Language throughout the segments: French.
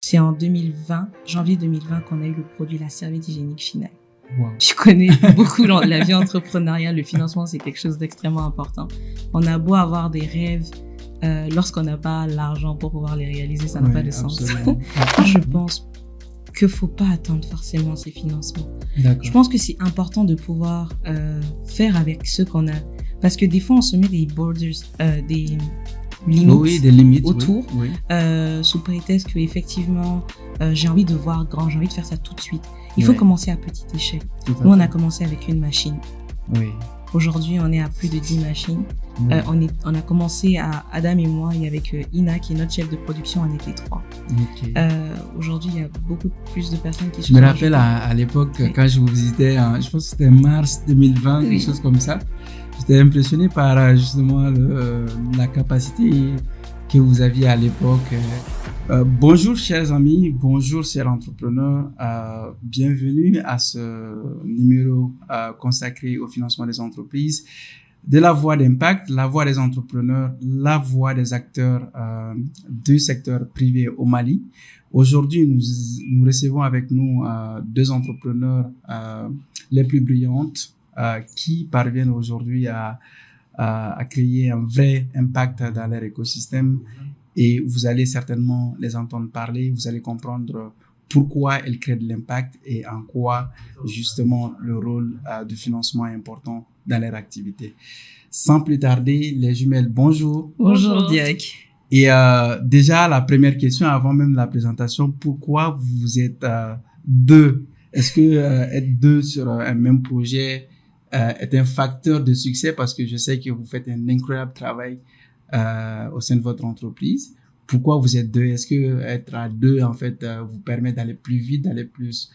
C'est en 2020, janvier 2020, qu'on a eu le produit, la serviette hygiénique finale. Wow. Je connais beaucoup la vie entrepreneuriale, le financement, c'est quelque chose d'extrêmement important. On a beau avoir des rêves, lorsqu'on n'a pas l'argent pour pouvoir les réaliser, ça n'a pas de sens. Moi, je pense qu'il faut pas attendre forcément ces financements. D'accord. Je pense que c'est important de pouvoir faire avec ce qu'on a. Parce que des fois, on se met des borders, des limites, autour, oui. Sous prétexte qu'effectivement, j'ai envie de voir grand, j'ai envie de faire ça tout de suite. Il faut commencer à petite échelle. Nous, on a commencé avec une machine. Oui. Aujourd'hui, on est à plus de 10 machines. Oui. On a commencé à Adam et moi, et avec Ina, qui est notre chef de production, on était 3. Okay. Aujourd'hui, il y a beaucoup plus de personnes qui se Je me rappelle à l'époque, oui, quand je vous visitais, je pense que c'était mars 2020, oui, quelque chose comme ça. J'étais impressionné par justement la capacité que vous aviez à l'époque. Bonjour chers amis, bonjour chers entrepreneurs, bienvenue à ce numéro consacré au financement des entreprises, de la voix d'impact, la voix des entrepreneurs, la voix des acteurs du secteur privé au Mali. Aujourd'hui, nous recevons avec nous 2 entrepreneurs les plus brillantes qui parviennent aujourd'hui à créer un vrai impact dans leur écosystème. Et vous allez certainement les entendre parler, vous allez comprendre pourquoi elles créent de l'impact et en quoi justement le rôle du financement est important dans leur activité. Sans plus tarder, les jumelles, bonjour. Bonjour Diac. Et déjà, la première question, avant même la présentation, pourquoi vous êtes 2? Est-ce que être 2 sur un même projet est un facteur de succès? Parce que je sais que vous faites un incroyable travail au sein de votre entreprise. Pourquoi vous êtes 2? Est-ce que être à 2 en fait vous permet d'aller plus vite, d'aller plus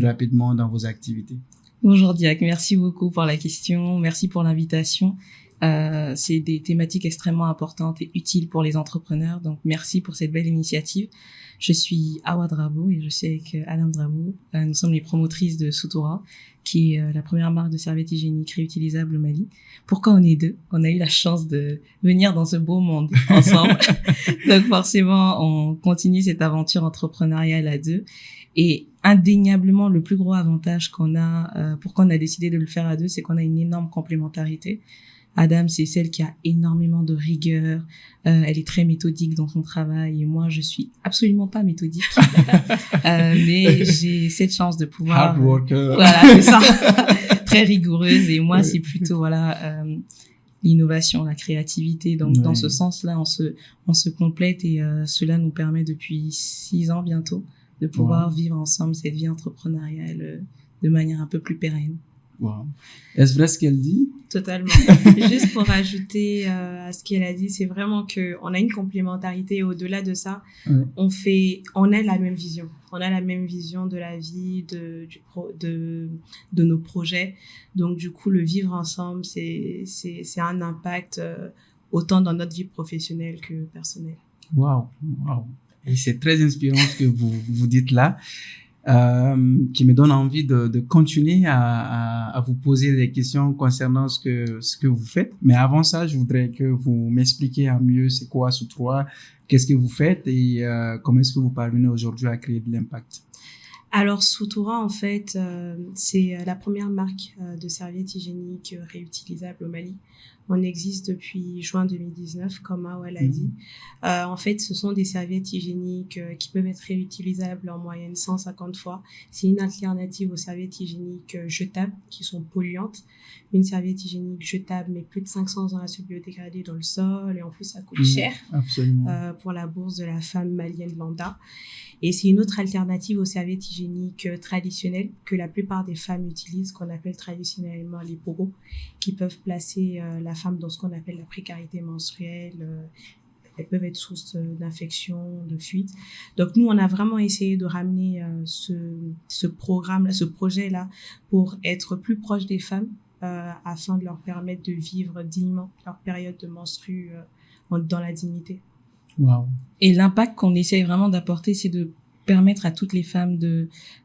rapidement dans vos activités? Bonjour Diac, merci beaucoup pour la question, merci pour l'invitation. C'est des thématiques extrêmement importantes et utiles pour les entrepreneurs, donc merci pour cette belle initiative. Je suis Awa Drabo et je suis avec Adam Drabo. Nous sommes les promotrices de Soutoura, qui est la première marque de serviettes hygiéniques réutilisables au Mali. Pourquoi on est 2? On a eu la chance de venir dans ce beau monde ensemble. Donc forcément, on continue cette aventure entrepreneuriale à 2. Et indéniablement, le plus gros avantage qu'on a, pourquoi on a décidé de le faire à 2, c'est qu'on a une énorme complémentarité. Adam, c'est celle qui a énormément de rigueur. Elle est très méthodique dans son travail. Et moi, je suis absolument pas méthodique. Mais j'ai cette chance de pouvoir... Hard worker. Voilà, c'est ça. Très rigoureuse. Et moi, c'est plutôt, l'innovation, la créativité. Donc, dans ce sens-là, on se complète et cela nous permet depuis 6 ans bientôt de pouvoir vivre ensemble cette vie entrepreneuriale de manière un peu plus pérenne. Wow. Est-ce vrai ce qu'elle dit? Totalement. Juste pour ajouter à ce qu'elle a dit, c'est vraiment que on a une complémentarité. Au-delà de ça, on a la même vision. On a la même vision de la vie, de nos projets. Donc du coup, le vivre ensemble, c'est un impact autant dans notre vie professionnelle que personnelle. Wow. Et c'est très inspirant ce que vous dites là. Qui me donne envie de continuer à vous poser des questions concernant ce que vous faites. Mais avant ça, je voudrais que vous m'expliquiez en mieux c'est quoi Soutoura, qu'est-ce que vous faites et comment est-ce que vous parvenez aujourd'hui à créer de l'impact. Alors Soutoura, en fait, c'est la première marque de serviettes hygiéniques réutilisables au Mali. On existe depuis juin 2019, comme Awa l'a dit. En fait, ce sont des serviettes hygiéniques qui peuvent être réutilisables en moyenne 150 fois. C'est une alternative aux serviettes hygiéniques jetables qui sont polluantes. Une serviette hygiénique jetable met plus de 500 ans à se biodégrader dans le sol et en plus ça coûte cher pour la bourse de la femme malienne lambda. Et c'est une autre alternative aux serviettes hygiéniques traditionnelles que la plupart des femmes utilisent, qu'on appelle traditionnellement les pogos, qui peuvent placer la femme dans ce qu'on appelle la précarité menstruelle. Elles peuvent être source d'infections, de fuites. Donc nous, on a vraiment essayé de ramener ce programme-là, ce projet-là, pour être plus proche des femmes, afin de leur permettre de vivre dignement leur période de menstru dans la dignité. Wow. Et l'impact qu'on essaye vraiment d'apporter, c'est de permettre à toutes les femmes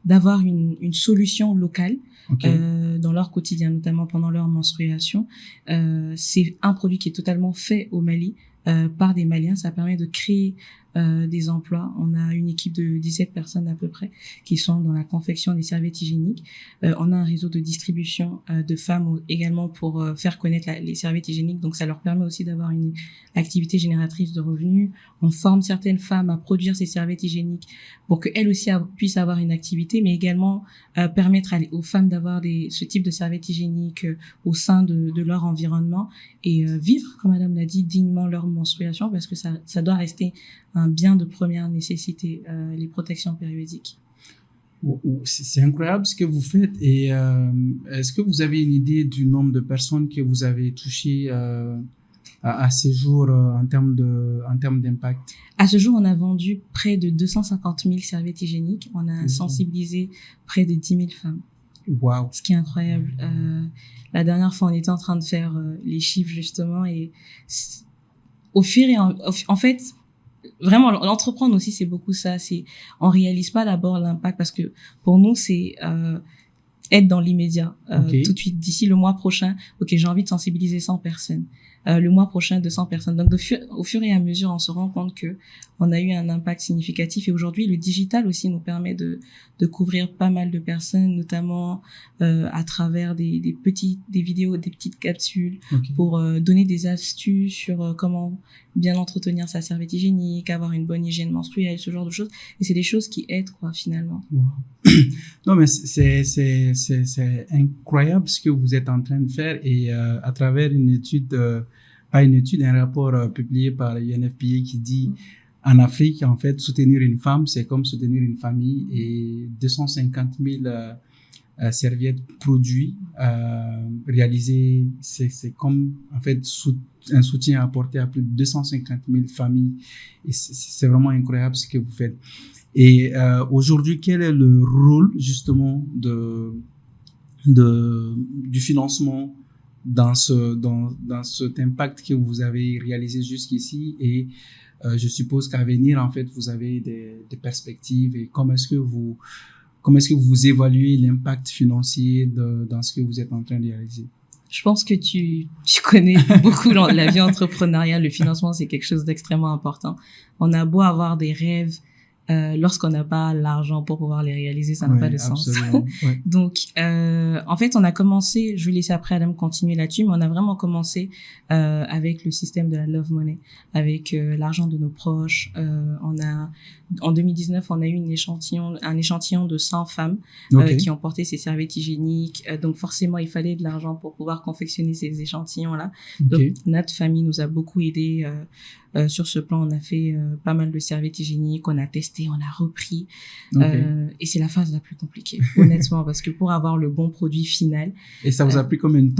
d'avoir une solution locale dans leur quotidien, notamment pendant leur menstruation. C'est un produit qui est totalement fait au Mali par des Maliens. Ça permet de créer des emplois. On a une équipe de 17 personnes à peu près qui sont dans la confection des serviettes hygiéniques. On a un réseau de distribution de femmes également pour faire connaître les serviettes hygiéniques. Donc, ça leur permet aussi d'avoir une activité génératrice de revenus. On forme certaines femmes à produire ces serviettes hygiéniques pour qu'elles aussi puissent avoir une activité, mais également permettre aux femmes d'avoir ce type de serviettes hygiéniques au sein de leur environnement et vivre, comme Madame l'a dit, dignement leur menstruation, parce que ça doit rester un bien de première nécessité, les protections périodiques. C'est incroyable ce que vous faites. Et est-ce que vous avez une idée du nombre de personnes que vous avez touchées à ce jour en termes d'impact? À ce jour, on a vendu près de 250 000 serviettes hygiéniques. On a sensibilisé près de 10 000 femmes. Wow. Ce qui est incroyable. La dernière fois, on était en train de faire les chiffres justement, et au fur et en fait, vraiment, l'entreprendre aussi, c'est beaucoup ça. On réalise pas d'abord l'impact, parce que pour nous, c'est être dans l'immédiat. Tout de suite, d'ici le mois prochain, j'ai envie de sensibiliser 100 personnes. Le mois prochain, 200 personnes. Donc, au fur et à mesure, on se rend compte que on a eu un impact significatif. Et aujourd'hui, le digital aussi nous permet de couvrir pas mal de personnes, notamment à travers des vidéos, des petites capsules pour donner des astuces sur comment bien entretenir sa serviette hygiénique, avoir une bonne hygiène menstruelle, ce genre de choses. Et c'est des choses qui aident, finalement. Wow. Non, mais c'est incroyable ce que vous êtes en train de faire, et à travers une étude, un rapport publié par l'UNFPA qui dit en Afrique, en fait, soutenir une femme, c'est comme soutenir une famille, et 250 000 serviettes produits réalisées, c'est comme en fait un soutien apporté à plus de 250 000 familles, et c'est vraiment incroyable ce que vous faites. Et aujourd'hui, quel est le rôle justement du financement dans cet impact que vous avez réalisé jusqu'ici? Et je suppose qu'à venir, en fait, vous avez des perspectives, et comment est-ce que vous évaluez l'impact financier dans ce que vous êtes en train de réaliser? Je pense que tu connais beaucoup la vie entrepreneuriale. Le financement, c'est quelque chose d'extrêmement important. On a beau avoir des rêves, lorsqu'on n'a pas l'argent pour pouvoir les réaliser, ça n'a pas de sens. Ouais. Donc, en fait, on a commencé, je vais laisser après Adam continuer là-dessus, mais on a vraiment commencé avec le système de la Love Money, avec l'argent de nos proches. En 2019, on a eu un échantillon de 100 femmes qui ont porté ces serviettes hygiéniques. Donc, forcément, il fallait de l'argent pour pouvoir confectionner ces échantillons-là. Donc, notre famille nous a beaucoup aidés. Sur ce plan, on a fait pas mal de serviettes hygiéniques, on a testé, on a repris. Et c'est la phase la plus compliquée, honnêtement, parce que pour avoir le bon produit final... Et ça vous a pris combien de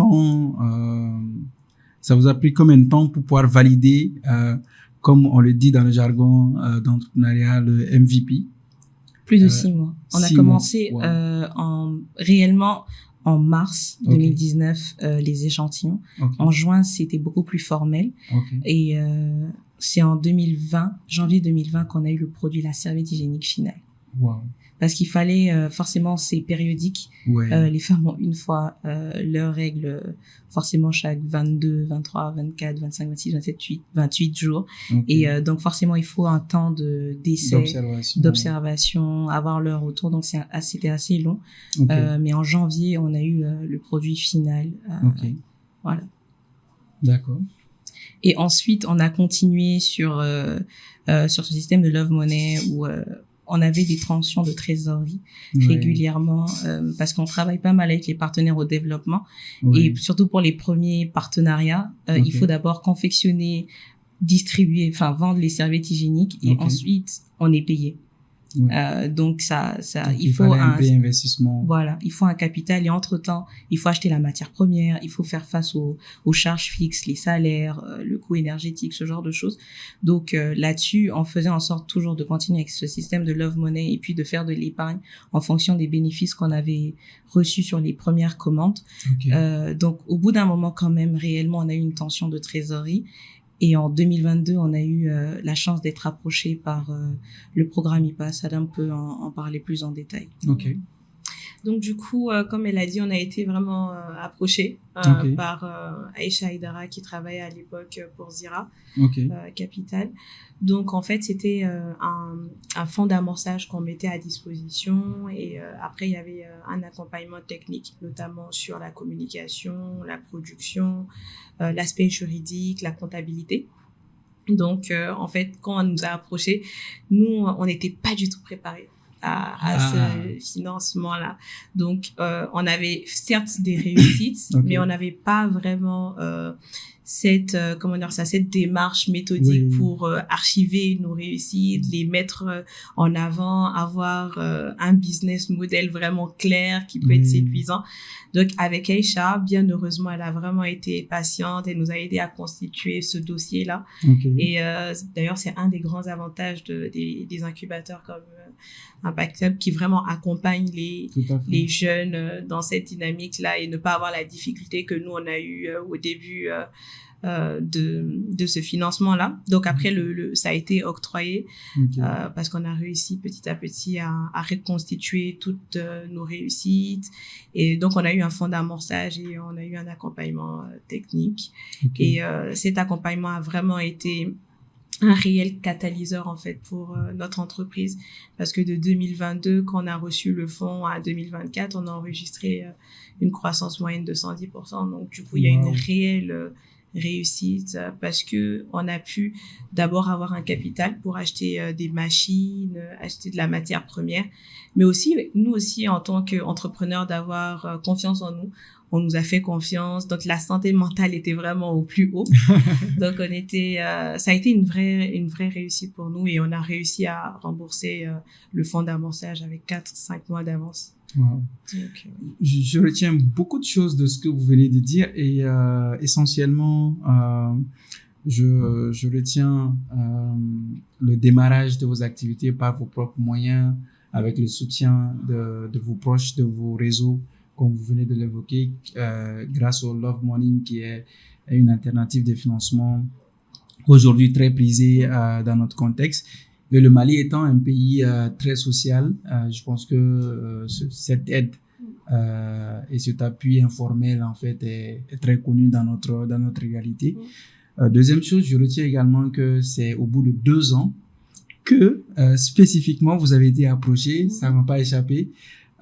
temps pour pouvoir valider, comme on le dit dans le jargon d'entrepreneuriat, le MVP? Plus de 6 mois. On a commencé réellement en mars 2019, les échantillons. En juin, c'était beaucoup plus formel. Et c'est en janvier 2020, qu'on a eu le produit, la serviette hygiénique finale. Wow. Parce qu'il fallait, forcément, c'est périodique. Les femmes ont une fois leurs règles, forcément chaque 22, 23, 24, 25, 26, 27, 28 jours. Et donc, forcément, il faut un temps d'essai, d'observation, avoir leur retour. Donc, c'était assez long. Mais en janvier, on a eu le produit final. Voilà. D'accord. Et ensuite, on a continué sur ce système de Love Money où on avait des tensions de trésorerie régulièrement parce qu'on travaille pas mal avec les partenaires au développement et surtout pour les premiers partenariats, il faut d'abord confectionner, distribuer, vendre les serviettes hygiéniques et ensuite on est payé. Donc il faut un pré-investissement. Voilà, il faut un capital et entre-temps, il faut acheter la matière première, il faut faire face aux charges fixes, les salaires, le coût énergétique, ce genre de choses. Donc là-dessus, on faisait en sorte toujours de continuer avec ce système de Love Money et puis de faire de l'épargne en fonction des bénéfices qu'on avait reçus sur les premières commandes. Donc au bout d'un moment quand même, réellement, on a eu une tension de trésorerie. Et en 2022, on a eu la chance d'être approché par le programme IPAS. Adam peut en parler plus en détail. Donc du coup, comme elle a dit, on a été vraiment approchés par Aïcha Aïdara qui travaillait à l'époque pour Zira Capital. Donc en fait, c'était un fonds d'amorçage qu'on mettait à disposition et après il y avait un accompagnement technique, notamment sur la communication, la production, l'aspect juridique, la comptabilité. Donc en fait, quand on nous a approchés, nous on n'était pas du tout préparés à ce financement-là. Donc, on avait certes des réussites, mais on n'avait pas vraiment cette démarche méthodique pour archiver nos réussites, les mettre en avant, avoir un business model vraiment clair qui peut être séduisant. Donc, avec Aïcha, bien heureusement, elle a vraiment été patiente et nous a aidé à constituer ce dossier-là. Et d'ailleurs, c'est un des grands avantages des incubateurs comme Impact Hub qui vraiment accompagne les jeunes dans cette dynamique-là et ne pas avoir la difficulté que nous, on a eu au début de ce financement-là. Donc après, ça a été octroyé parce qu'on a réussi petit à petit à reconstituer toutes nos réussites. Et donc, on a eu un fonds d'amorçage et on a eu un accompagnement technique. Et cet accompagnement a vraiment été un réel catalyseur en fait pour notre entreprise parce que de 2022 quand on a reçu le fonds à 2024 on a enregistré une croissance moyenne de 110%. Donc du coup il y a une réelle réussite parce que on a pu d'abord avoir un capital pour acheter des machines, acheter de la matière première, mais aussi nous aussi en tant qu'entrepreneurs d'avoir confiance en nous. On nous a fait confiance, donc la santé mentale était vraiment au plus haut. Donc ça a été une vraie réussite pour nous et on a réussi à rembourser le fonds d'amorçage avec 4-5 mois d'avance. Wow. Donc, je retiens beaucoup de choses de ce que vous venez de dire et essentiellement, je retiens le démarrage de vos activités par vos propres moyens, avec le soutien de vos proches, de vos réseaux, comme vous venez de l'évoquer, grâce au Love Money, qui est une alternative de financement aujourd'hui très prisée dans notre contexte. Et le Mali étant un pays très social, je pense que cette aide et cet appui informel en fait est très connu dans notre réalité. Deuxième chose, je retiens également que c'est au bout de 2 ans que spécifiquement vous avez été approché, ça m'a pas échappé.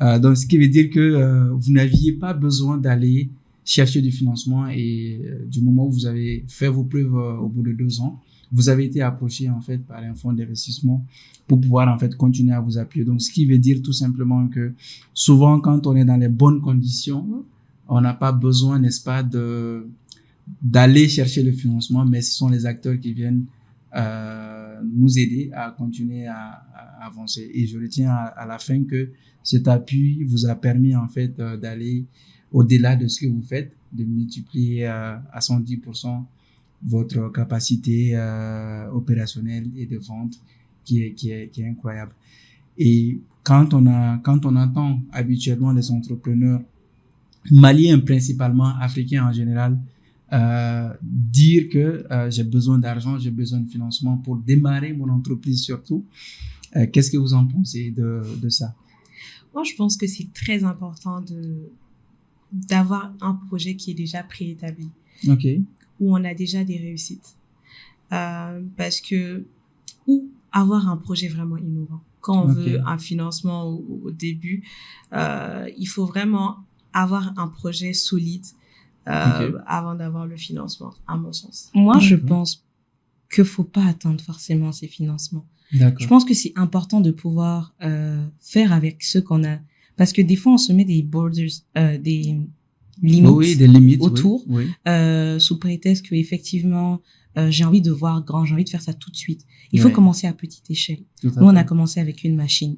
Donc, ce qui veut dire que vous n'aviez pas besoin d'aller chercher du financement et du moment où vous avez fait vos preuves au bout de 2 ans, vous avez été approché en fait par un fonds d'investissement pour pouvoir en fait continuer à vous appuyer. Donc, ce qui veut dire tout simplement que souvent quand on est dans les bonnes conditions, on n'a pas besoin, n'est-ce pas, d'aller chercher le financement, mais ce sont les acteurs qui viennent nous aider à continuer à avancer. Et je retiens à la fin que cet appui vous a permis en fait d'aller au-delà de ce que vous faites, de multiplier à 110% votre capacité opérationnelle et de vente qui est incroyable. Et quand on entend habituellement les entrepreneurs maliens principalement, africains en général, dire que j'ai besoin d'argent, j'ai besoin de financement pour démarrer mon entreprise surtout, qu'est-ce que vous en pensez de ça? Moi, je pense que c'est très important d'avoir un projet qui est déjà préétabli. Où on a déjà des réussites. Parce que, ou avoir un projet vraiment innovant. Quand on veut un financement au début, il faut vraiment avoir un projet solide avant d'avoir le financement, à mon sens. Moi, je pense qu'il faut pas attendre forcément ces financements. Je pense que c'est important de pouvoir faire avec ce qu'on a. Parce que des fois, on se met des borders, des limites autour, sous prétexte que effectivement j'ai envie de voir grand, j'ai envie de faire ça tout de suite. Il faut commencer à petite échelle. Nous, on a commencé avec une machine.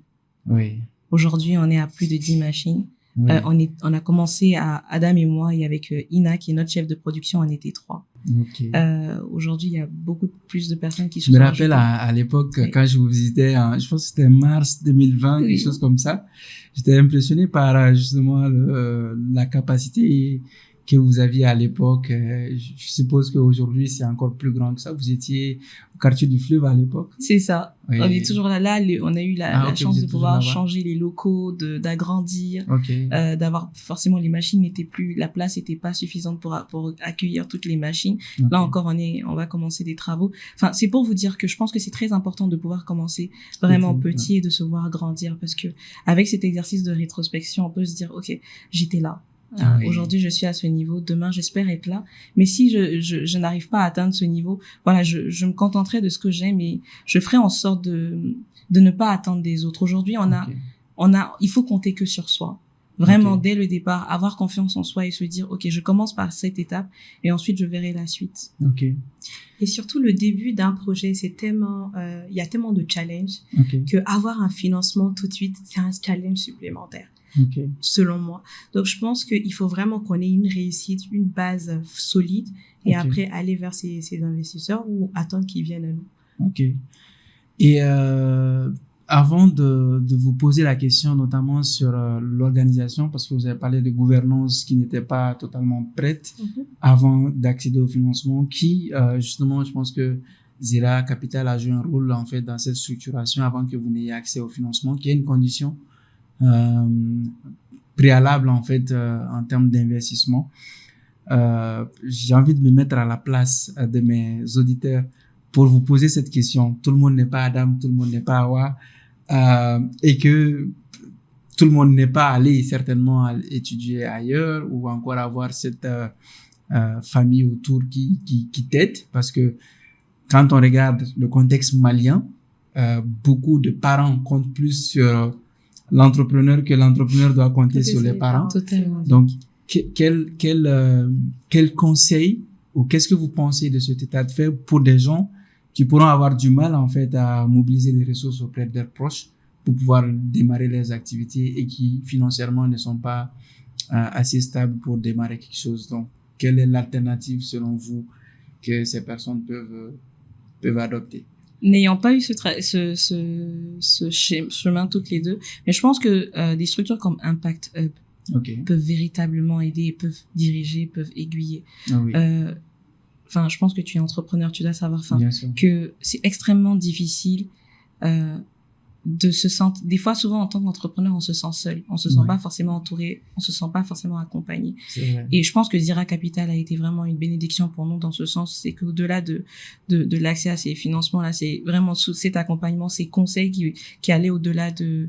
Aujourd'hui, on est à plus de 10 machines. On a commencé Adam et moi, et avec Ina, qui est notre chef de production, on était 3. Aujourd'hui, il y a beaucoup plus de personnes qui se sont Je me rappelle à l'époque, quand je vous visitais, je pense que c'était mars 2020, quelque chose comme ça. J'étais impressionné par justement la capacité que vous aviez à l'époque. Je suppose qu'aujourd'hui, c'est encore plus grand que ça. Vous étiez au quartier du Fleuve à l'époque? C'est ça. Oui. On est toujours là. On a eu la ok, chance de pouvoir là-bas. changer les locaux, d'agrandir, Ok. d'avoir forcément les machines n'étaient plus, la place n'était pas suffisante pour accueillir toutes les machines. Ok. Là encore, on va commencer des travaux. Enfin, c'est pour vous dire que je pense que c'est très important de pouvoir commencer vraiment petit et de se voir grandir, parce que avec cet exercice de rétrospection, on peut se dire, ok, j'étais là. Oui. Aujourd'hui, je suis à ce niveau. Demain, j'espère être là. Mais si je n'arrive pas à atteindre ce niveau, voilà, je me contenterai de ce que j'aime et je ferai en sorte de ne pas attendre des autres. Aujourd'hui, il faut compter que sur soi. Vraiment, dès le départ, avoir confiance en soi et se dire, ok, je commence par cette étape et ensuite je verrai la suite. Ok. Et surtout, le début d'un projet, c'est tellement, il y a tellement de challenges que avoir un financement tout de suite, c'est un challenge supplémentaire. Selon moi. Donc, je pense qu'il faut vraiment qu'on ait une réussite, une base solide et après aller vers ces investisseurs ou attendre qu'ils viennent à nous. Ok. Et avant de vous poser la question, notamment sur l'organisation, parce que vous avez parlé de gouvernance qui n'était pas totalement prête avant d'accéder au financement, qui justement, je pense que Zera Capital a joué un rôle en fait dans cette structuration avant que vous n'ayez accès au financement, qui est une condition préalable en fait en termes d'investissement. J'ai envie de me mettre à la place de mes auditeurs pour vous poser cette question. Tout le monde n'est pas Adam, tout le monde n'est pas Hawa, et que tout le monde n'est pas allé certainement étudier ailleurs ou encore avoir cette famille autour qui t'aide, parce que quand on regarde le contexte malien, beaucoup de parents comptent plus sur l'entrepreneur que l'entrepreneur doit compter sur les parents. Totalement. Donc, quel conseil ou qu'est-ce que vous pensez de cet état de fait pour des gens qui pourront avoir du mal en fait à mobiliser des ressources auprès de leurs proches pour pouvoir démarrer leurs activités et qui financièrement ne sont pas assez stables pour démarrer quelque chose? Donc, quelle est l'alternative selon vous que ces personnes peuvent adopter? N'ayant pas eu ce chemin toutes les deux, mais je pense que des structures comme Impact Hub peuvent véritablement aider, peuvent diriger, peuvent aiguiller. Enfin, je pense que tu es entrepreneur, tu dois savoir, que c'est extrêmement difficile de se sentir. Des fois, souvent en tant qu'entrepreneur, on se sent seul, on se sent pas forcément entouré, on se sent pas forcément accompagné. Et je pense que Zera Capital a été vraiment une bénédiction pour nous dans ce sens, c'est qu'au-delà de l'accès à ces financements là, c'est vraiment cet accompagnement, ces conseils qui allaient au-delà du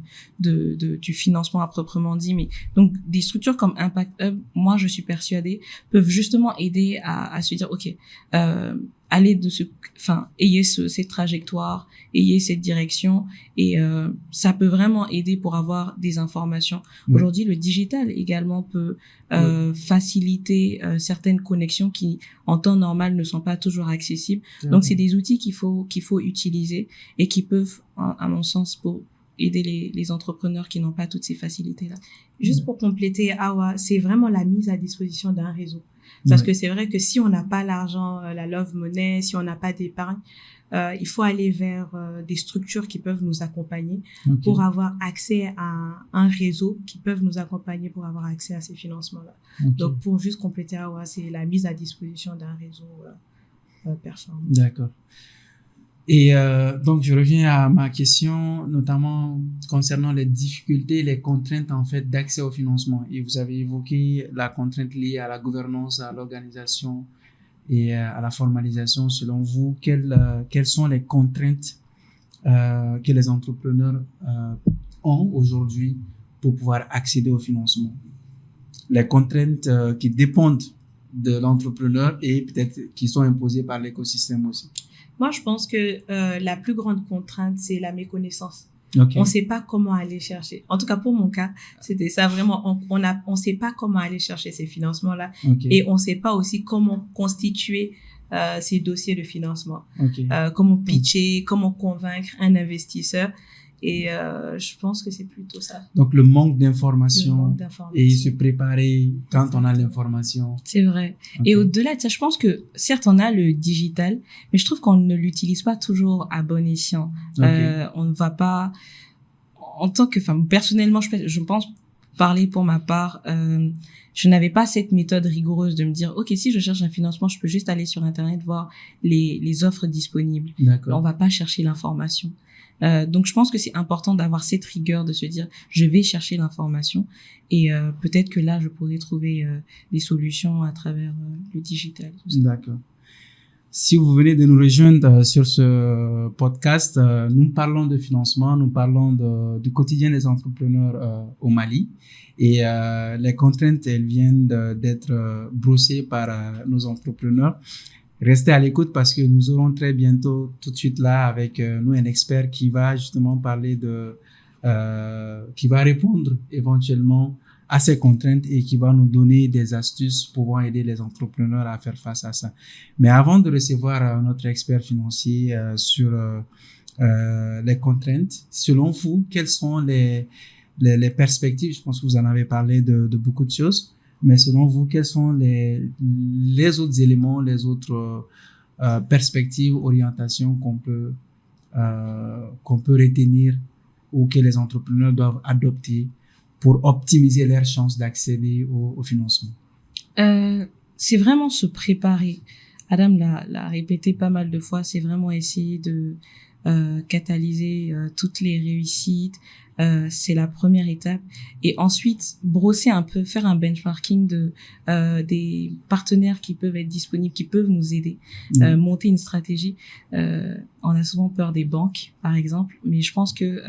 financement à proprement dit. Mais donc des structures comme Impact Hub, moi je suis persuadée, peuvent justement aider à se dire ok, aller ayez cette trajectoire, ayez cette direction, et ça peut vraiment aider pour avoir des informations. Aujourd'hui, le digital également peut faciliter certaines connexions qui, en temps normal, ne sont pas toujours accessibles. Donc, c'est des outils qu'il faut utiliser et qui peuvent, à mon sens, pour aider les entrepreneurs qui n'ont pas toutes ces facilités-là. Juste pour compléter, Hawa, c'est vraiment la mise à disposition d'un réseau. Parce que c'est vrai que si on n'a pas l'argent, la love money, si on n'a pas d'épargne, il faut aller vers des structures qui peuvent nous accompagner pour avoir accès à un réseau qui peuvent nous accompagner pour avoir accès à ces financements-là. Donc, pour juste compléter, c'est la mise à disposition d'un réseau performant. D'accord. Et donc, je reviens à ma question, notamment concernant les difficultés, les contraintes en fait d'accès au financement. Et vous avez évoqué la contrainte liée à la gouvernance, à l'organisation et à la formalisation. Selon vous, quelles sont les contraintes que les entrepreneurs ont aujourd'hui pour pouvoir accéder au financement? Les contraintes qui dépendent de l'entrepreneur et peut-être qui sont imposées par l'écosystème aussi. Moi, je pense que la plus grande contrainte, c'est la méconnaissance. On ne sait pas comment aller chercher. En tout cas, pour mon cas, c'était ça vraiment. On sait pas comment aller chercher ces financements-là. Et on sait pas aussi comment constituer ces dossiers de financement. Comment pitcher, comment convaincre un investisseur. Et je pense que c'est plutôt ça. Donc, le manque d'information et se préparer quand on a l'information. C'est vrai. Et au-delà de ça, je pense que certes, on a le digital, mais je trouve qu'on ne l'utilise pas toujours à bon escient. On ne va pas, en tant que, personnellement, je pense parler pour ma part, je n'avais pas cette méthode rigoureuse de me dire, OK, si je cherche un financement, je peux juste aller sur Internet voir les offres disponibles. D'accord. On va pas chercher l'information. Donc, je pense que c'est important d'avoir cette rigueur de se dire, je vais chercher l'information et peut-être que là, je pourrais trouver des solutions à travers le digital. D'accord. Si vous venez de nous rejoindre sur ce podcast, nous parlons de financement, nous parlons du quotidien des entrepreneurs au Mali. Et les contraintes, elles viennent d'être brossées par nos entrepreneurs. Restez à l'écoute parce que nous aurons très bientôt, tout de suite là, avec nous, un expert qui va justement parler qui va répondre éventuellement à ces contraintes et qui va nous donner des astuces pouvant aider les entrepreneurs à faire face à ça. Mais avant de recevoir notre expert financier sur les contraintes, selon vous, quelles sont les perspectives? Je pense que vous en avez parlé de beaucoup de choses, mais selon vous, quels sont les autres éléments, les autres perspectives, orientations qu'on peut retenir ou que les entrepreneurs doivent adopter pour optimiser leurs chances d'accéder au financement? C'est vraiment se préparer. Adam l'a répété pas mal de fois, c'est vraiment essayer de catalyser toutes les réussites. C'est la première étape. Et ensuite, brosser un peu, faire un benchmarking des partenaires qui peuvent être disponibles, qui peuvent nous aider, monter une stratégie. On a souvent peur des banques, par exemple, mais je pense que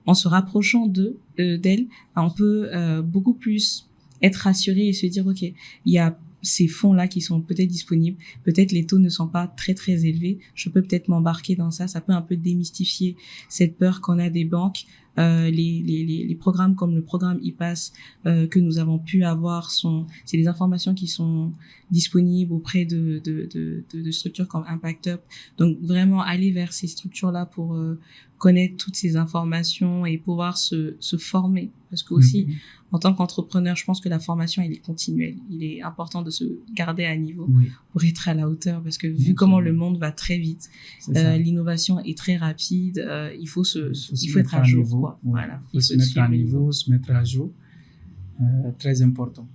en se rapprochant d'elles, on peut beaucoup plus être rassuré et se dire, OK, il y a ces fonds-là qui sont peut-être disponibles, peut-être les taux ne sont pas très très élevés, je peux peut-être m'embarquer dans ça peut un peu démystifier cette peur qu'on a des banques. Les programmes comme le programme IPAS que nous avons pu avoir c'est des informations qui sont disponibles auprès de structures comme Impact Up. Donc vraiment aller vers ces structures-là pour connaître toutes ces informations et pouvoir se former. Parce que aussi, en tant qu'entrepreneur, je pense que la formation, elle est continuelle. Il est important de se garder à niveau pour être à la hauteur. Parce que vu comment le monde va très vite, l'innovation est très rapide, il faut être à jour. Quoi. Voilà. Il faut se mettre à niveau, se mettre à jour. Très important.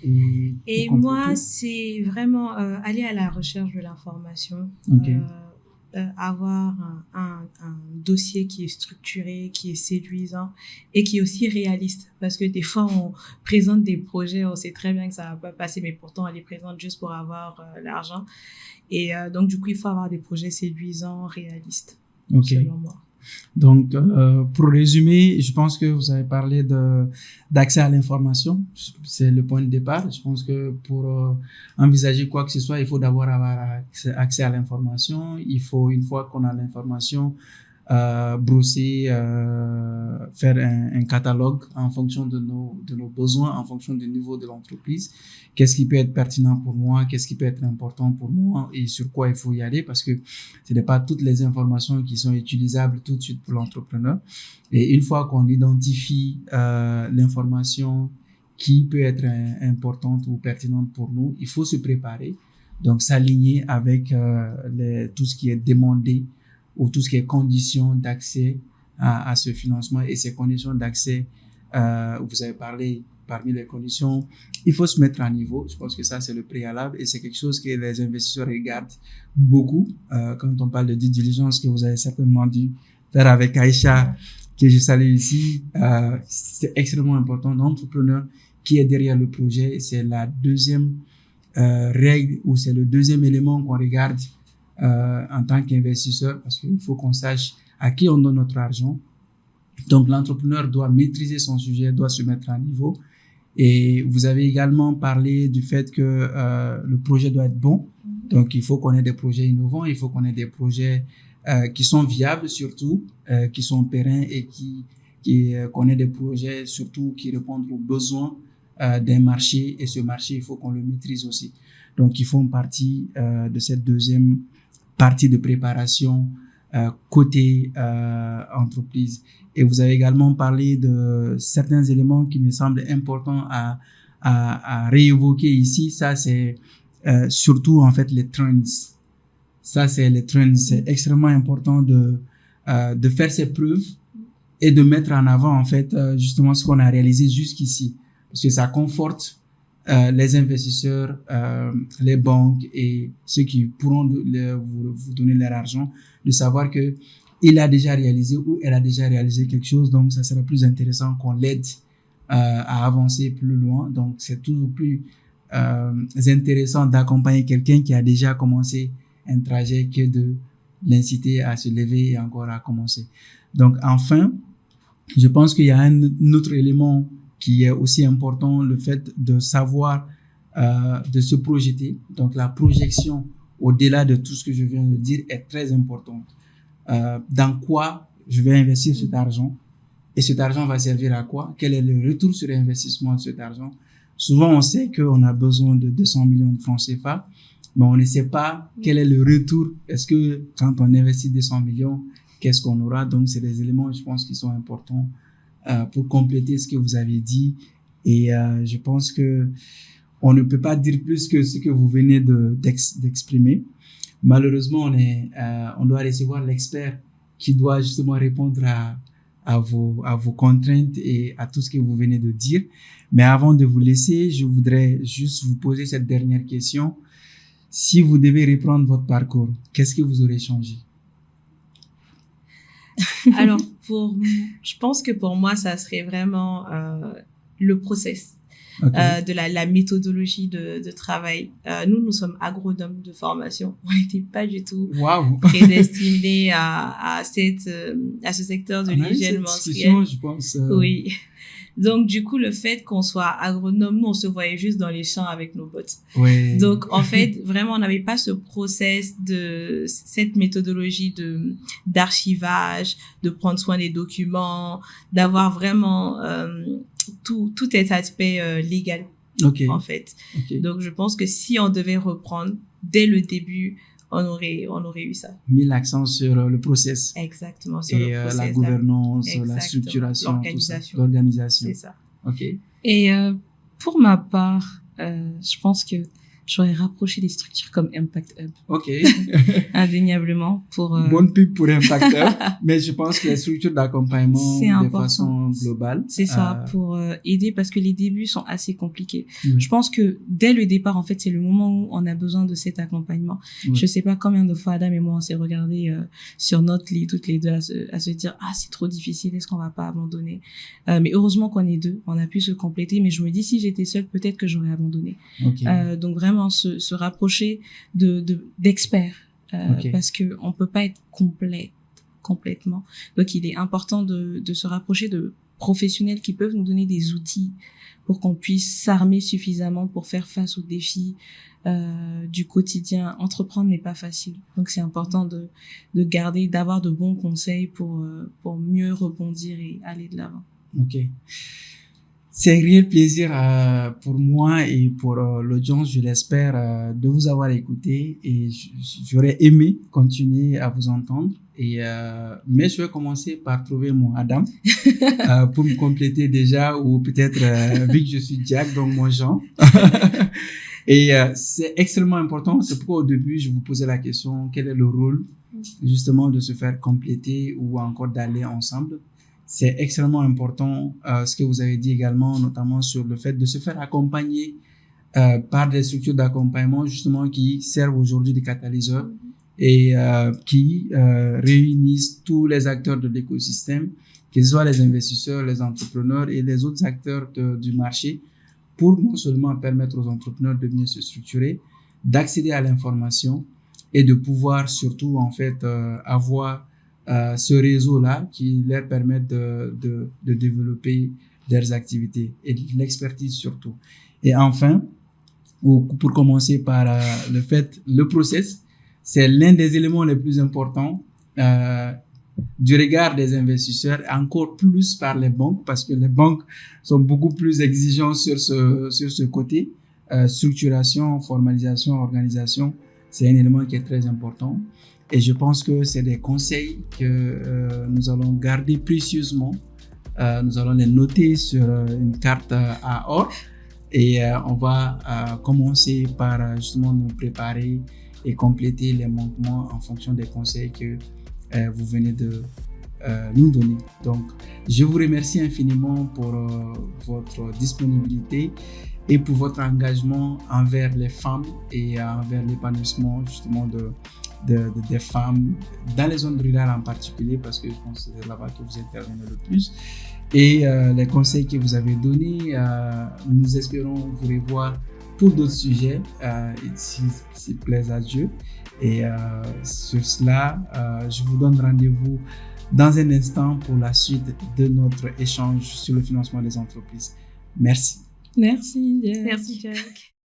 Et moi, c'est vraiment aller à la recherche de l'information. Avoir un dossier qui est structuré, qui est séduisant et qui est aussi réaliste. Parce que des fois, on présente des projets, on sait très bien que ça va pas passer, mais pourtant, on les présente juste pour avoir l'argent. Et donc, du coup, il faut avoir des projets séduisants, réalistes, selon moi. Donc, pour résumer, je pense que vous avez parlé d'accès à l'information. C'est le point de départ. Je pense que pour envisager quoi que ce soit, il faut d'abord avoir accès à l'information. Il faut, une fois qu'on a l'information, brosser, faire un catalogue en fonction de nos besoins, en fonction du niveau de l'entreprise. Qu'est-ce qui peut être pertinent pour moi? Qu'est-ce qui peut être important pour moi? Et sur quoi il faut y aller? Parce que ce n'est pas toutes les informations qui sont utilisables tout de suite pour l'entrepreneur. Et une fois qu'on identifie l'information qui peut être importante ou pertinente pour nous, il faut se préparer. Donc, s'aligner avec tout ce qui est demandé ou tout ce qui est conditions d'accès à ce financement. Et ces conditions d'accès, vous avez parlé, parmi les conditions, il faut se mettre à niveau. Je pense que ça, c'est le préalable et c'est quelque chose que les investisseurs regardent beaucoup. Quand on parle de due diligence, que vous avez certainement dû faire avec Aïcha, que je salue ici, c'est extrêmement important. L'entrepreneur qui est derrière le projet, c'est la deuxième règle ou c'est le deuxième élément qu'on regarde en tant qu'investisseur, parce qu'il faut qu'on sache à qui on donne notre argent. Donc, l'entrepreneur doit maîtriser son sujet, doit se mettre à niveau. Et vous avez également parlé du fait que le projet doit être bon. Donc, il faut qu'on ait des projets innovants, il faut qu'on ait des projets qui sont viables surtout, qui sont pérennes et qu'on ait des projets surtout qui répondent aux besoins d'un marché. Et ce marché, il faut qu'on le maîtrise aussi. Donc, ils font partie de cette deuxième partie de préparation côté entreprise. Et vous avez également parlé de certains éléments qui me semblent importants à réévoquer ici. Ça, c'est surtout en fait les trends. Ça, c'est les trends. C'est extrêmement important de faire ses preuves et de mettre en avant en fait justement ce qu'on a réalisé jusqu'ici, parce que ça conforte les investisseurs, les banques et ceux qui pourront vous donner leur argent, de savoir que il a déjà réalisé ou elle a déjà réalisé quelque chose, donc ça sera plus intéressant qu'on l'aide à avancer plus loin. Donc c'est toujours plus intéressant d'accompagner quelqu'un qui a déjà commencé un trajet que de l'inciter à se lever et encore à commencer. Donc enfin, je pense qu'il y a un autre élément qui est aussi important, le fait de savoir de se projeter. Donc la projection au-delà de tout ce que je viens de dire est très importante. Dans quoi je vais investir cet argent et cet argent va servir à quoi? Quel est le retour sur investissement de cet argent? Souvent, on sait qu'on a besoin de 200 millions de francs CFA, mais on ne sait pas quel est le retour. Est-ce que quand on investit 200 millions, qu'est-ce qu'on aura? Donc, c'est des éléments, je pense, qui sont importants pour compléter ce que vous avez dit. Et je pense que on ne peut pas dire plus que ce que vous venez d'exprimer. Malheureusement, on doit recevoir l'expert qui doit justement répondre à vos contraintes et à tout ce que vous venez de dire. Mais avant de vous laisser, je voudrais juste vous poser cette dernière question. Si vous devez reprendre votre parcours, qu'est-ce que vous aurez changé? Alors, je pense que pour moi, ça serait vraiment le process. Okay. De la méthodologie de travail. Nous sommes agronomes de formation. On n'était pas du tout prédestinés à ce secteur de l'hygiène menstruelle. Je pense. Oui. Donc, du coup, le fait qu'on soit agronome, nous, on se voyait juste dans les champs avec nos bottes. Oui. Donc, en fait, vraiment, on n'avait pas ce process cette méthodologie d'archivage, de prendre soin des documents, d'avoir vraiment tout cet aspect légal. Okay. En fait. Okay. Donc, je pense que si on devait reprendre dès le début, on aurait eu ça. Mis l'accent sur le process. Exactement, sur le process. La gouvernance, la structuration, l'organisation. C'est ça. OK. Et pour ma part, je pense que j'aurais rapproché des structures comme Impact Hub. OK. Indéniablement. Bonne pub pour Impact Hub, mais je pense que les structures d'accompagnement de façon globale. C'est ça, pour aider, parce que les débuts sont assez compliqués. Oui. Je pense que dès le départ, en fait, c'est le moment où on a besoin de cet accompagnement. Oui. Je sais pas combien de fois Adam et moi, on s'est regardés sur notre lit, toutes les deux, à se dire, ah, c'est trop difficile, est-ce qu'on va pas abandonner? Mais heureusement qu'on est deux, on a pu se compléter, mais je me dis, si j'étais seule, peut-être que j'aurais abandonné. Okay. Donc vraiment, se rapprocher d'experts Okay. parce que on peut pas être complètement. Donc il est important de se rapprocher de professionnels qui peuvent nous donner des outils pour qu'on puisse s'armer suffisamment pour faire face aux défis du quotidien. Entreprendre n'est pas facile, donc c'est important d'avoir de bons conseils pour mieux rebondir et aller de l'avant. Ok. C'est un réel plaisir pour moi et pour l'audience, je l'espère, de vous avoir écouté, et j'aurais aimé continuer à vous entendre. Mais je vais commencer par trouver mon Adam pour me compléter déjà, ou peut-être vu que je suis Jack, donc mon Jean. Et c'est extrêmement important. C'est pourquoi au début je vous posais la question, quel est le rôle justement de se faire compléter ou encore d'aller ensemble. C'est extrêmement important ce que vous avez dit également, notamment sur le fait de se faire accompagner par des structures d'accompagnement justement qui servent aujourd'hui de catalyseurs et qui réunissent tous les acteurs de l'écosystème, que ce soit les investisseurs, les entrepreneurs et les autres acteurs du marché, pour non seulement permettre aux entrepreneurs de mieux se structurer, d'accéder à l'information et de pouvoir surtout en fait avoir ce réseau-là qui leur permet de développer leurs activités et de l'expertise surtout. Et enfin, pour commencer par le process, c'est l'un des éléments les plus importants du regard des investisseurs, encore plus par les banques, parce que les banques sont beaucoup plus exigeantes sur ce côté. Structuration, formalisation, organisation, c'est un élément qui est très important. Et je pense que c'est des conseils que nous allons garder précieusement. Nous allons les noter sur une carte à or, et on va commencer par justement nous préparer et compléter les manquements en fonction des conseils que vous venez nous donner. Donc, je vous remercie infiniment pour votre disponibilité et pour votre engagement envers les femmes et envers l'épanouissement justement des femmes dans les zones rurales en particulier, parce que je pense que c'est là-bas que vous intervenez le plus. Et les conseils que vous avez donnés, nous espérons vous revoir pour d'autres sujets, s'il plaise à Dieu. Et sur cela, je vous donne rendez-vous dans un instant pour la suite de notre échange sur le financement des entreprises. Merci. Merci, Jack. Merci, Jack.